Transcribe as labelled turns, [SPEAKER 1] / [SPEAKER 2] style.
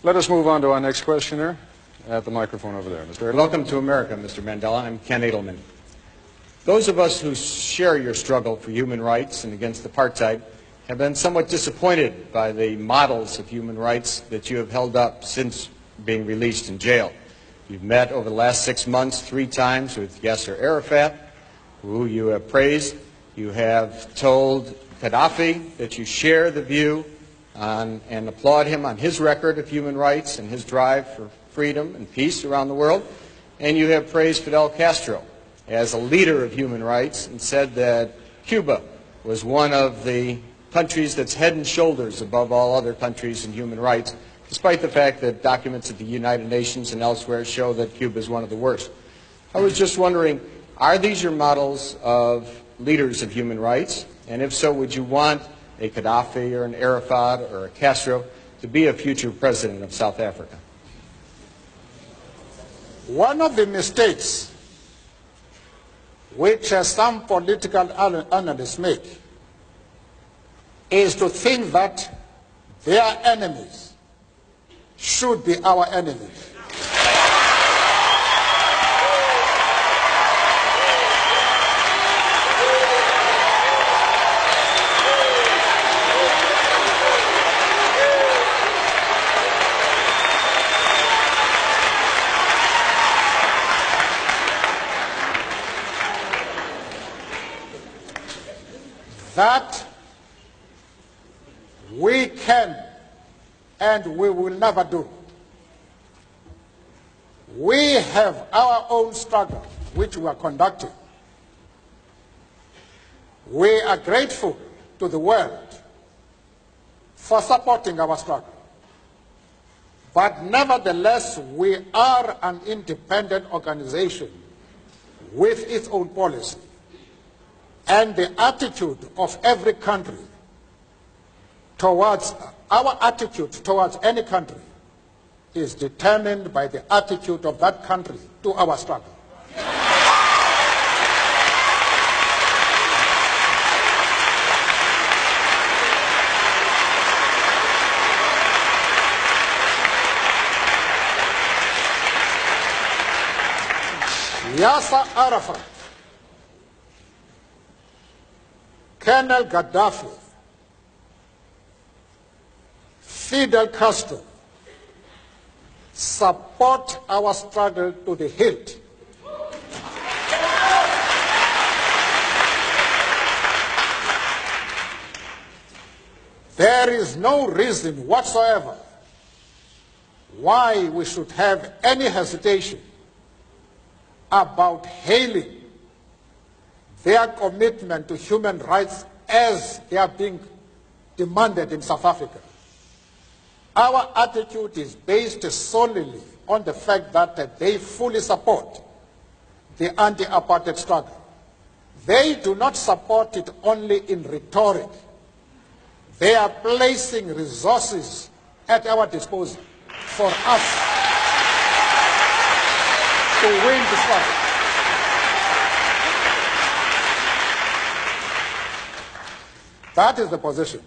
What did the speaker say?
[SPEAKER 1] Let us move on to our next questioner at the microphone over there. Mr.
[SPEAKER 2] Welcome to America, Mr. Mandela. I'm Ken Edelman. Those of us who share your struggle for human rights and against apartheid have been somewhat disappointed by the models of human rights that you have held up since being released in jail. You've met over the last 6 months 3 times with Yasser Arafat, who you have praised. You have told Gaddafi that you share the view and applaud him on his record of human rights and his drive for freedom and peace around the world. And you have praised Fidel Castro as a leader of human rights and said that Cuba was one of the countries that's head and shoulders above all other countries in human rights, despite the fact that documents at the United Nations and elsewhere show that Cuba is one of the worst. I was just wondering, are these your models of leaders of human rights? And if so, would you want a Gaddafi or an Arafat or a Castro to be a future president of South Africa?
[SPEAKER 3] One of the mistakes which some political analysts make is to think that their enemies should be our enemies. That we can and we will never do. We have our own struggle which we are conducting. We are grateful to the world for supporting our struggle. But nevertheless, we are an independent organization with its own policy. And the attitude of every country towards, our attitude towards any country is determined by the attitude of that country to our struggle. Yasser Arafat, Colonel Gaddafi, Fidel Castro support our struggle to the hilt. There is no reason whatsoever why we should have any hesitation about hailing their commitment to human rights as they are being demanded in South Africa. Our attitude is based solely on the fact that they fully support the anti-apartheid struggle. They do not support it only in rhetoric. They are placing resources at our disposal for us to win the struggle. That is the position.